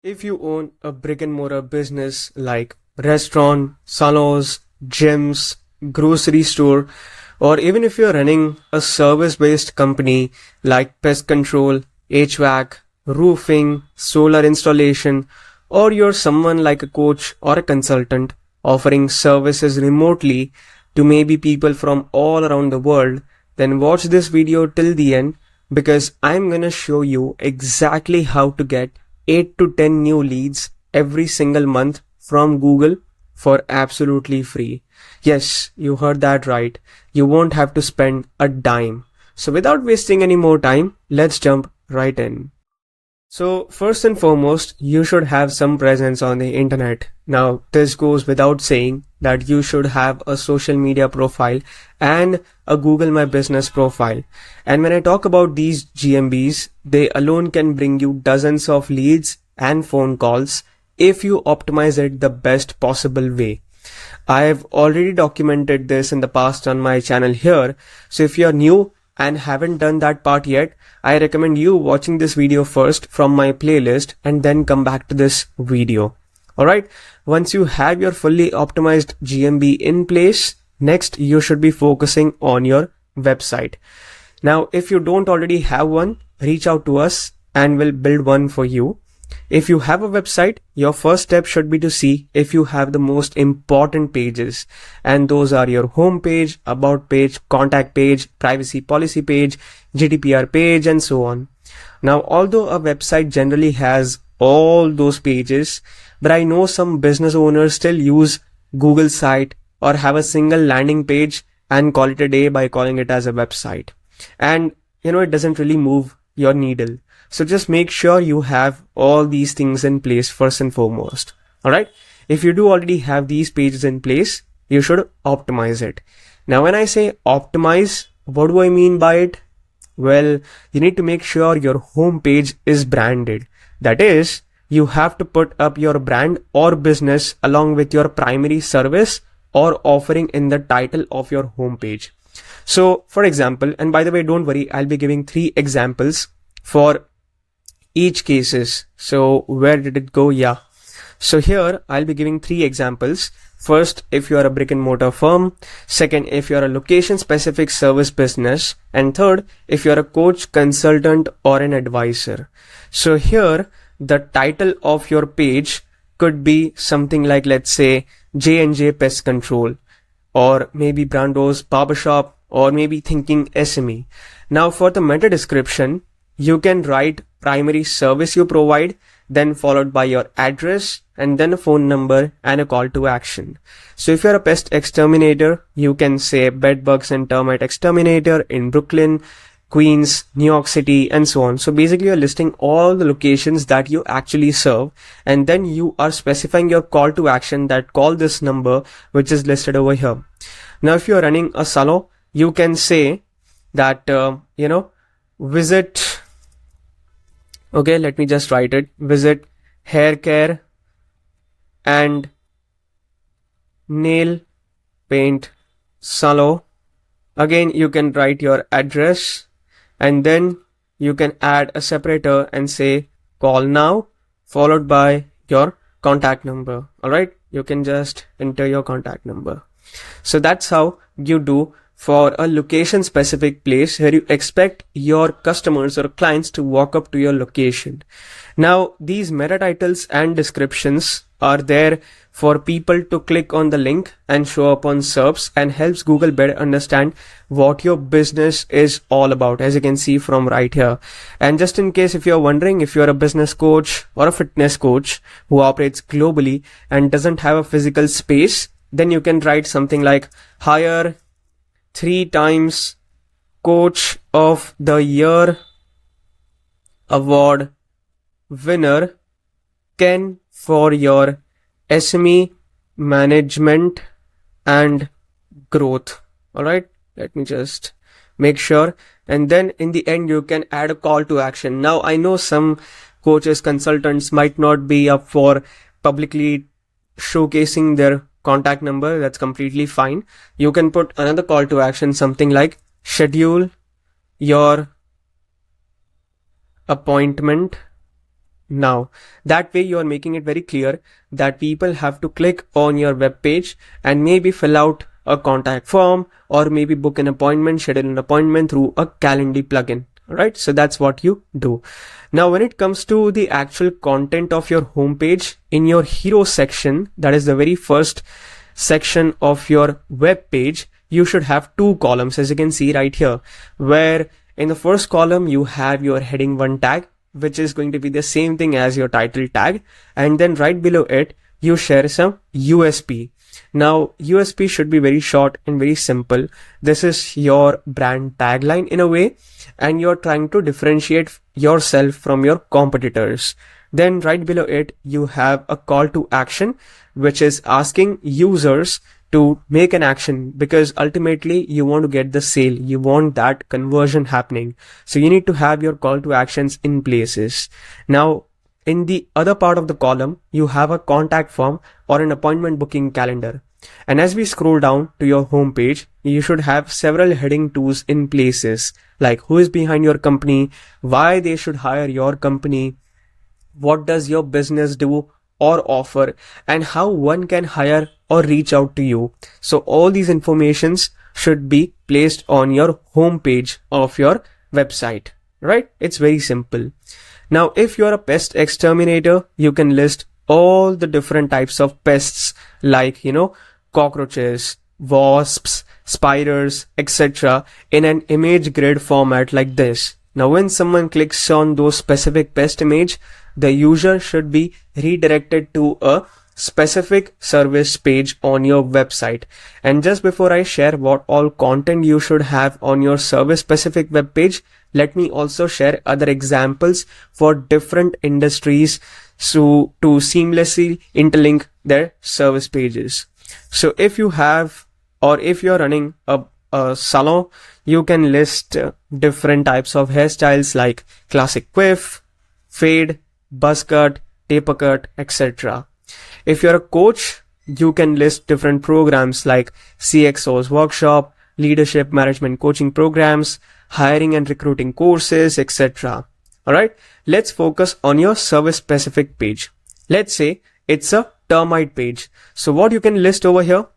If you own a brick and mortar business like restaurant, salons, gyms, grocery store, or even if you're running a service-based company like pest control, HVAC, roofing, solar installation, or you're someone like a coach or a consultant offering services remotely to maybe people from all around the world, then watch this video till the end because I'm gonna show you exactly how to get 8 to 10 new leads every single month from Google for absolutely free. Yes, you heard that right. You won't have to spend a dime. So without wasting any more time, let's jump right in. So first and foremost, you should have some presence on the internet. Now, this goes without saying that you should have a social media profile and a Google My Business profile. And when I talk about these GMBs, they alone can bring you dozens of leads and phone calls if you optimize it the best possible way. I've already documented this in the past on my channel here. So if you're new and haven't done that part yet, I recommend you watching this video first from my playlist and then come back to this video. Alright, once you have your fully optimized GMB in place, next you should be focusing on your website. Now, if you don't already have one, reach out to us and we'll build one for you. If you have a website, your first step should be to see if you have the most important pages, and those are your home page, about page, contact page, privacy policy page, GDPR page, and so on. Now, although a website generally has all those pages, but I know some business owners still use Google site or have a single landing page and call it a day by calling it as a website. And it doesn't really move your needle. So just make sure you have all these things in place first and foremost. Alright. If you do already have these pages in place, you should optimize it. Now, when I say optimize, what do I mean by it? Well, you need to make sure your home page is branded. That is, you have to put up your brand or business along with your primary service or offering in the title of your home page. So for example, and by the way, don't worry, I'll be giving 3 examples for each cases. So where did it go? Yeah. So here I'll be giving 3 examples. First, if you are a brick and mortar firm. Second, if you are a location specific service business. And third, if you are a coach, consultant, or an advisor. So here the title of your page could be something like, let's say, J&J Pest Control, or maybe Brando's Barbershop, or maybe Thinking SME. Now for the meta description, you can write primary service you provide, then followed by your address and then a phone number and a call to action. So if you're a pest exterminator, you can say bed bugs and termite exterminator in Brooklyn, Queens, New York City, and so on. So basically you're listing all the locations that you actually serve, and then you are specifying your call to action that call this number, which is listed over here. Now, if you're running a salon, you can say that, visit, okay, let me just write it, visit hair care and nail paint salon. Again, you can write your address and then you can add a separator and say call now followed by your contact number. All right, you can just enter your contact number. So that's how you do for a location specific place where you expect your customers or clients to walk up to your location. Now, these meta titles and descriptions are there for people to click on the link and show up on SERPs, and helps Google better understand what your business is all about, as you can see from right here. And just in case if you're wondering, if you're a business coach or a fitness coach who operates globally and doesn't have a physical space, then you can write something like hire 3 times Coach of the Year award winner Ken for your SME management and growth. All right, let me just make sure. And then in the end, you can add a call to action. Now, I know some coaches, consultants might not be up for publicly showcasing their contact number. That's completely fine. You can put another call to action, something like schedule your appointment now. That way you are making it very clear that people have to click on your web page and maybe fill out a contact form or maybe book an appointment, schedule an appointment through a Calendly plugin. Right? So that's what you do. Now, when it comes to the actual content of your homepage, in your hero section, that is the very first section of your web page, you should have two columns, as you can see right here, where in the first column you have your heading 1 tag, which is going to be the same thing as your title tag, and then right below it you share some USP. Now, USP should be very short and very simple. This is your brand tagline in a way, and you're trying to differentiate yourself from your competitors. Then right below it, you have a call to action, which is asking users to make an action, because ultimately you want to get the sale. You want that conversion happening. So you need to have your call to actions in places. Now, in the other part of the column, you have a contact form or an appointment booking calendar. And as we scroll down to your home page, you should have several heading 2s in places, like who is behind your company, why they should hire your company, what does your business do or offer, and how one can hire or reach out to you. So all these informations should be placed on your home page of your website, right? It's very simple. Now, if you're a pest exterminator, you can list all the different types of pests, like, cockroaches, wasps, spiders, etc. in an image grid format like this. Now, when someone clicks on those specific pest image, the user should be redirected to a specific service page on your website. And just before I share what all content you should have on your service specific web page, let me also share other examples for different industries to seamlessly interlink their service pages. So if you have, or if you're running a salon, you can list different types of hairstyles like classic quiff, fade, buzz cut, taper cut, etc. If you're a coach, you can list different programs like CXO's workshop, leadership management coaching programs, hiring and recruiting courses, etc. Alright, let's focus on your service specific page. Let's say it's a termite page. So what you can list over here,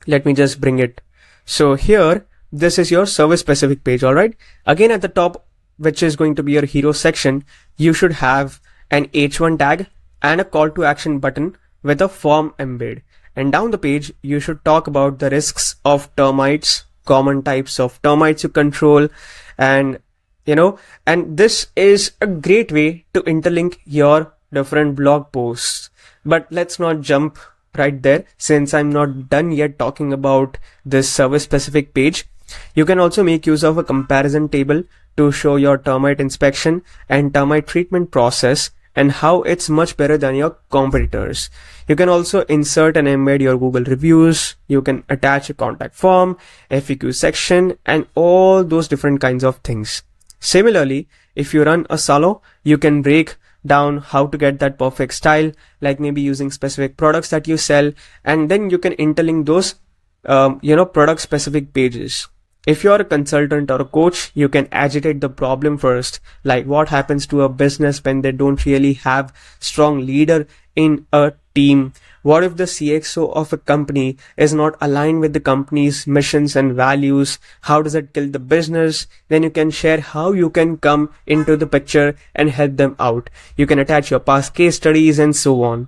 let me just bring it. So here, this is your service specific page. Alright, again at the top, which is going to be your hero section, you should have an H1 tag and a call to action button with a form embed. And down the page, you should talk about the risks of termites, common types of termites you control, and this is a great way to interlink your different blog posts. But let's not jump right there, since I'm not done yet talking about this service specific page. You can also make use of a comparison table to show your termite inspection and termite treatment process and how it's much better than your competitors. You can also insert and embed your Google reviews. You can attach a contact form, FAQ section, and all those different kinds of things. Similarly, if you run a salon, you can break down how to get that perfect style, like maybe using specific products that you sell, and then you can interlink those, product specific pages. If you're a consultant or a coach, you can agitate the problem first, like what happens to a business when they don't really have strong leader in a team. What if the CXO of a company is not aligned with the company's missions and values? How does it kill the business? Then you can share how you can come into the picture and help them out. You can attach your past case studies and so on.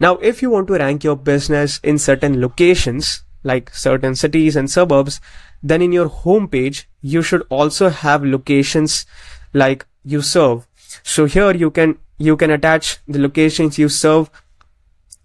Now, if you want to rank your business in certain locations, like certain cities and suburbs, then in your homepage, you should also have locations like you serve. So here you can attach the locations you serve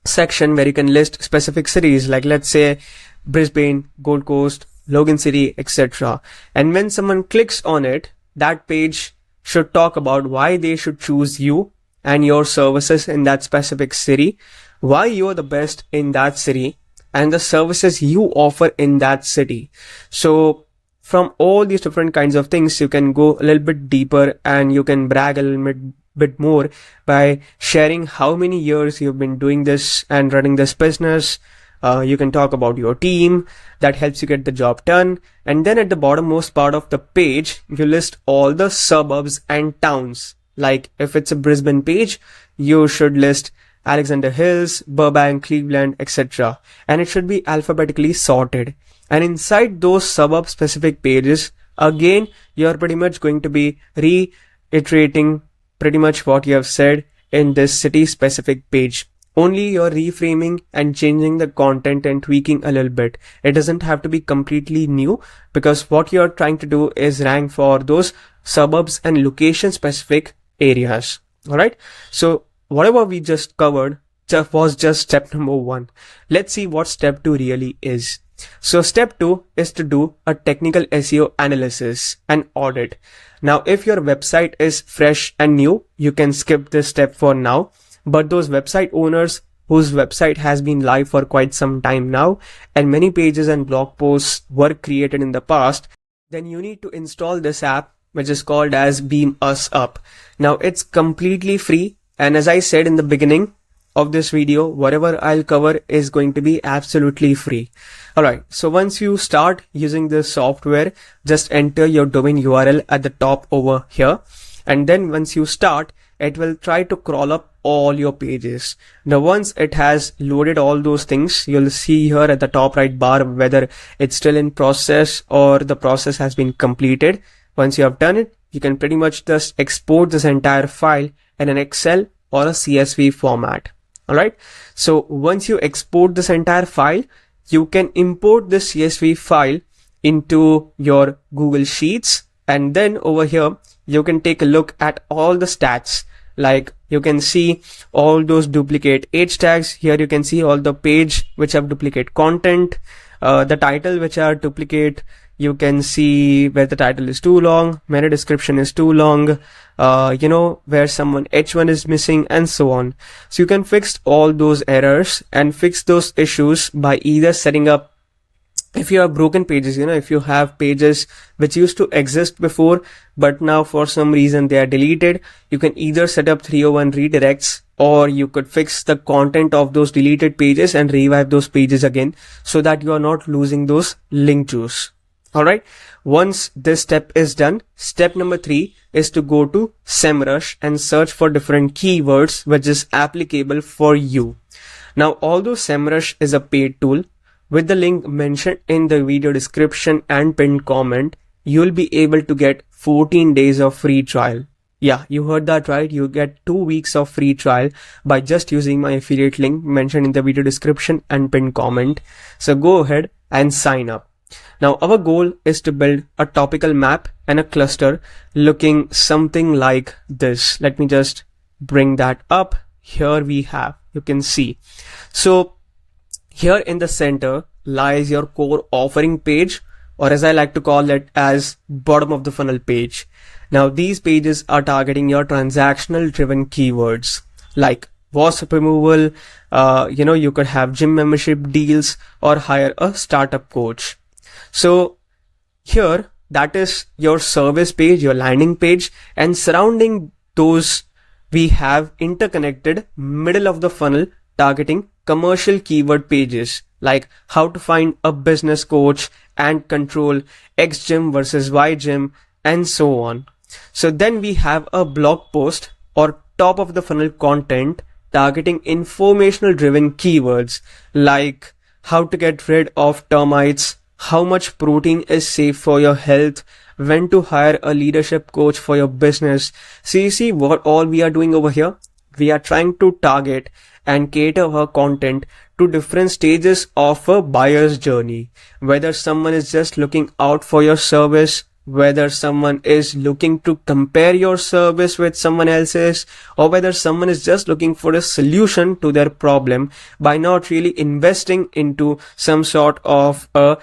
section, where you can list specific cities, like let's say Brisbane, Gold Coast, Logan City, etc. And when someone clicks on it, that page should talk about why they should choose you and your services in that specific city, why you're the best in that city, and the services you offer in that city. So from all these different kinds of things, you can go a little bit deeper and you can brag a little bit more by sharing how many years you've been doing this and running this business. You can talk about your team that helps you get the job done. And then at the bottommost part of the page, you list all the suburbs and towns Like if it's a Brisbane page, you should list Alexander Hills, Burbank, Cleveland, etc. And it should be alphabetically sorted. And inside those suburb specific pages, again, you're pretty much going to be reiterating pretty much what you have said in this city specific page. Only you're reframing and changing the content and tweaking a little bit. It doesn't have to be completely new, because what you're trying to do is rank for those suburbs and location specific areas. Alright. So whatever we just covered was just step number 1. Let's see what step 2 really is. So step 2 is to do a technical SEO analysis and audit. Now, if your website is fresh and new, you can skip this step for now. But those website owners whose website has been live for quite some time now, and many pages and blog posts were created in the past, then you need to install this app, which is called as Beam Us Up. Now, it's completely free. And as I said in the beginning of this video, whatever I'll cover is going to be absolutely free. Alright, so once you start using this software, just enter your domain URL at the top over here. And then once you start, it will try to crawl up all your pages. Now, once it has loaded all those things, you'll see here at the top right bar whether it's still in process or the process has been completed. Once you have done it, you can pretty much just export this entire file in an Excel or a CSV format. Alright. So once you export this entire file, you can import the CSV file into your Google Sheets. And then over here, you can take a look at all the stats. Like you can see all those duplicate H tags. Here you can see all the page which have duplicate content, the title which are duplicate. You can see where the title is too long, meta description is too long, where someone H1 is missing, and so on. So you can fix all those errors and fix those issues by either setting up, if you have broken pages, if you have pages which used to exist before, but now for some reason they are deleted, you can either set up 301 redirects, or you could fix the content of those deleted pages and revive those pages again so that you are not losing those link juice. Alright. Once this step is done, step number 3 is to go to SEMrush and search for different keywords which is applicable for you. Now, although SEMrush is a paid tool, with the link mentioned in the video description and pinned comment, you'll be able to get 14 days of free trial. Yeah, you heard that right. You get 2 weeks of free trial by just using my affiliate link mentioned in the video description and pinned comment. So go ahead and sign up. Now, our goal is to build a topical map and a cluster looking something like this. Let me just bring that up. Here we have, you can see. So here in the center lies your core offering page, or as I like to call it as bottom of the funnel page. Now, these pages are targeting your transactional driven keywords like WhatsApp removal. You could have gym membership deals or hire a startup coach. So here, that is your service page, your landing page, and surrounding those, we have interconnected middle of the funnel targeting commercial keyword pages like how to find a business coach and control X gym versus Y gym and so on. So then we have a blog post or top of the funnel content targeting informational driven keywords like how to get rid of termites, how much protein is safe for your health, when to hire a leadership coach for your business. So you see what all we are doing over here? We are trying to target and cater our content to different stages of a buyer's journey. Whether someone is just looking out for your service, whether someone is looking to compare your service with someone else's, or whether someone is just looking for a solution to their problem by not really investing into some sort of a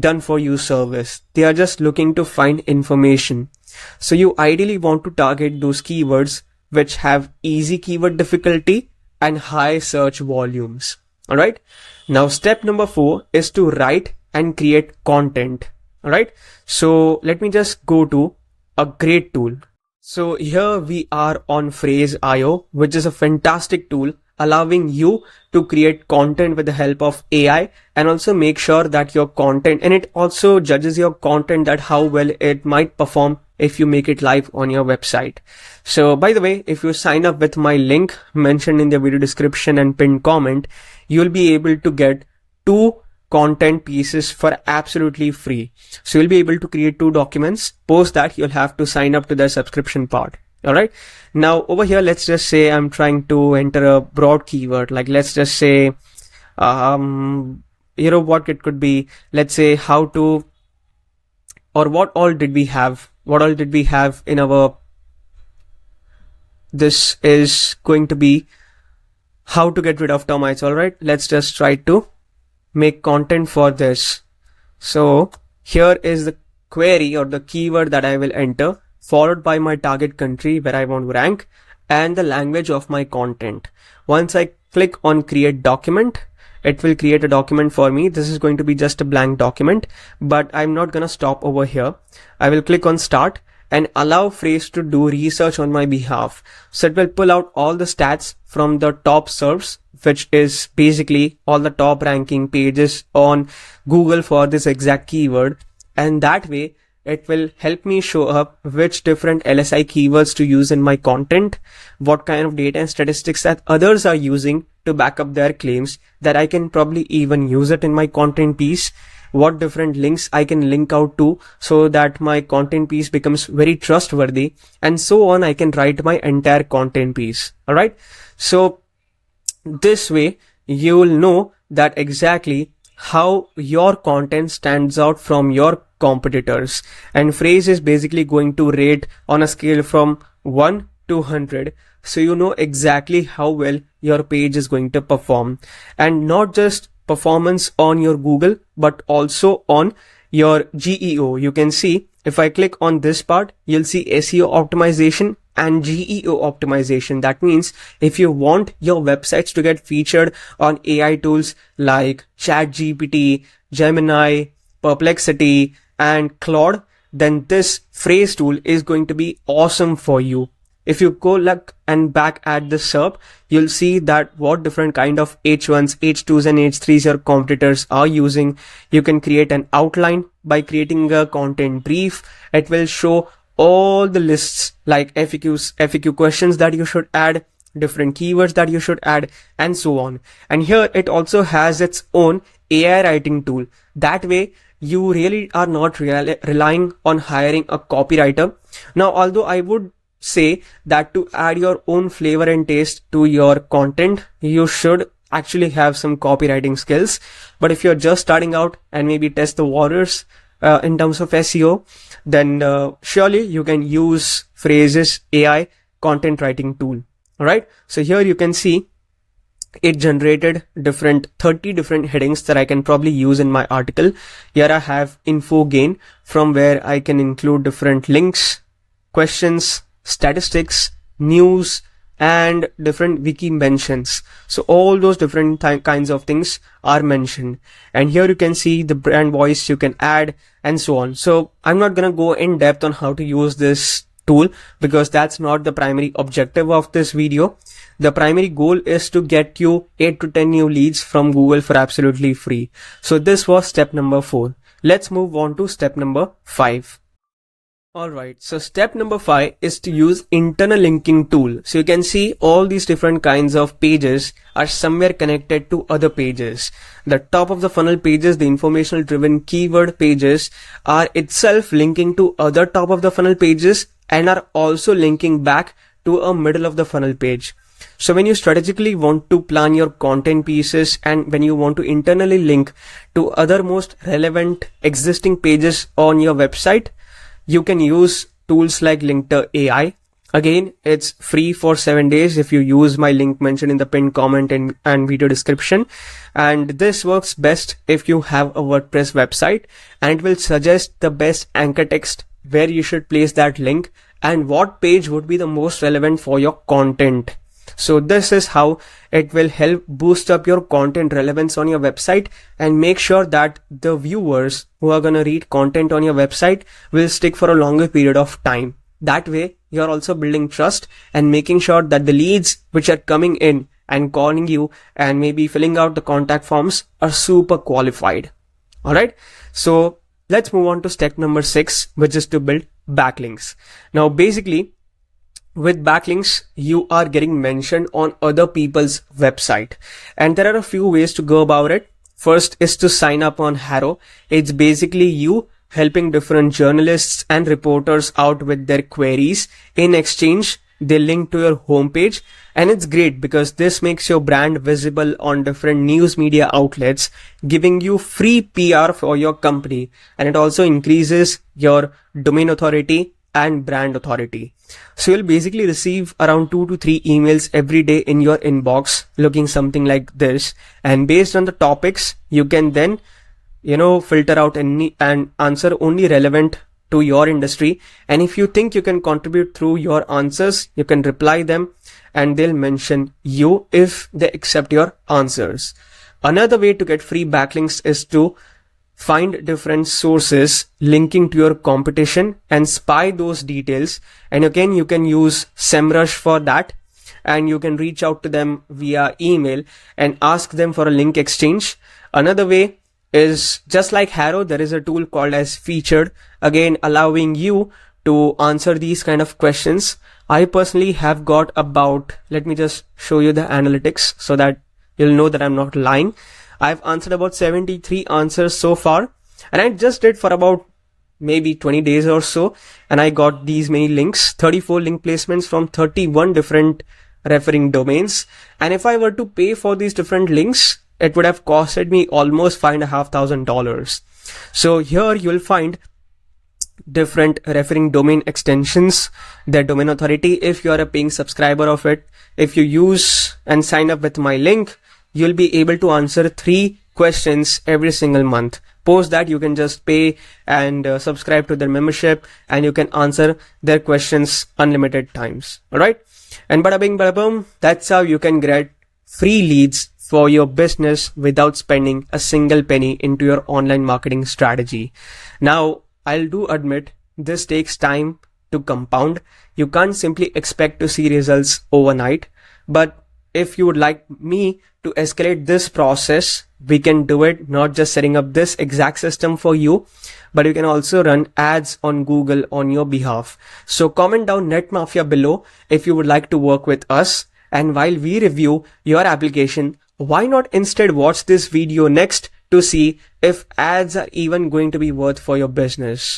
done for you service. They are just looking to find information. So you ideally want to target those keywords which have easy keyword difficulty and high search volumes. Alright. Now step number 4 is to write and create content. Alright. So let me just go to a great tool. So here we are on Phrase.io, which is a fantastic tool allowing you to create content with the help of AI and also make sure that your content, and it also judges your content that how well it might perform if you make it live on your website. So by the way, if you sign up with my link mentioned in the video description and pinned comment, you'll be able to get 2 content pieces for absolutely free. So you'll be able to create 2 documents. Post that, you'll have to sign up to the subscription part. All right. Now over here, let's just say I'm trying to enter a broad keyword. Like let's just say, what it could be. Let's say how to, or what all did we have? What all did we have in our, this is going to be how to get rid of termites. All right. Let's just try to make content for this. So here is the query or the keyword that I will enter, followed by my target country where I want to rank and the language of my content. Once I click on create document, it will create a document for me. This is going to be just a blank document, but I'm not going to stop over here. I will click on start and allow Frase to do research on my behalf. So it will pull out all the stats from the top SERPs, which is basically all the top ranking pages on Google for this exact keyword. And that way it will help me show up which different LSI keywords to use in my content, what kind of data and statistics that others are using to back up their claims, that I can probably even use it in my content piece, what different links I can link out to so that my content piece becomes very trustworthy, and so on. I can write my entire content piece. All right. So this way you will know that exactly how your content stands out from your competitors, and Frase is basically going to rate on a scale from 1 to 100. So you know exactly how well your page is going to perform, and not just performance on your Google, but also on your GEO. You can see if I click on this part, you'll see SEO optimization and GEO optimization. That means if you want your websites to get featured on AI tools like ChatGPT, Gemini, Perplexity, and Claude, then this Frase tool is going to be awesome for you. If you go look and back at the SERP, you'll see that what different kind of H1s, H2s and H3s your competitors are using. You can create an outline by creating a content brief. It will show all the lists like FAQ questions that you should add, different keywords that you should add, and so on. And here it also has its own AI writing tool. That way you really are not relying on hiring a copywriter. Now, although I would say that to add your own flavor and taste to your content, you should actually have some copywriting skills. But if you're just starting out and maybe test the waters in terms of SEO, then surely you can use Frase's AI content writing tool. All right. So here you can see it generated 30 different headings that I can probably use in my article. Here I have info gain, from where I can include different links, questions, statistics, news, and different wiki mentions. So all those different kinds of things are mentioned. And here you can see the brand voice you can add and so on. So I'm not going to go in depth on how to use this tool because that's not the primary objective of this video. The primary goal is to get you 8 to 10 new leads from Google for absolutely free. So this was step number 4. Let's move on to step number 5. Alright, so step number 5 is to use internal linking tool. So you can see all these different kinds of pages are somewhere connected to other pages. The top of the funnel pages, the informational driven keyword pages, are itself linking to other top of the funnel pages and are also linking back to a middle of the funnel page. So when you strategically want to plan your content pieces and when you want to internally link to other most relevant existing pages on your website, you can use tools like Linkter AI. Again, it's free for 7 days if you use my link mentioned in the pinned comment and video description. And this works best if you have a WordPress website, and it will suggest the best anchor text where you should place that link and what page would be the most relevant for your content. So this is how it will help boost up your content relevance on your website and make sure that the viewers who are going to read content on your website will stick for a longer period of time. That way, you're also building trust and making sure that the leads which are coming in and calling you and maybe filling out the contact forms are super qualified. Alright, so let's move on to step number 6, which is to build backlinks. Now, basically, with backlinks, you are getting mentioned on other people's website. And there are a few ways to go about it. First is to sign up on HARO. It's basically you helping different journalists and reporters out with their queries. In exchange, they link to your homepage, and it's great because this makes your brand visible on different news media outlets, giving you free PR for your company. And it also increases your domain authority and brand authority. So you'll basically receive around 2 to 3 emails every day in your inbox looking something like this. And based on the topics, you can then, filter out any and answer only relevant to your industry. And if you think you can contribute through your answers, you can reply them and they'll mention you if they accept your answers. Another way to get free backlinks is to find different sources linking to your competition and spy those details. And again, you can use SEMrush for that, and you can reach out to them via email and ask them for a link exchange. Another way is just like HARO, there is a tool called as Featured, again allowing you to answer these kind of questions. I personally have got about, let me just show you the analytics so that you'll know that I'm not lying. I've answered about 73 answers so far, and I just did for about maybe 20 days or so, and I got these many links, 34 link placements from 31 different referring domains. And if I were to pay for these different links, it would have costed me almost $5,500. So here you'll find different referring domain extensions, their domain authority. If you are a paying subscriber of it, if you use and sign up with my link, you'll be able to answer 3 questions every single month. Post that, you can just pay and subscribe to their membership, and you can answer their questions unlimited times. All right. And bada bing, bada boom. That's how you can get free leads for your business without spending a single penny into your online marketing strategy. Now, I'll do admit this takes time to compound. You can't simply expect to see results overnight, but if you would like me to escalate this process, we can do it, not just setting up this exact system for you, but you can also run ads on Google on your behalf. So comment down Net Mafia below if you would like to work with us. And while we review your application, why not instead watch this video next to see if ads are even going to be worth for your business?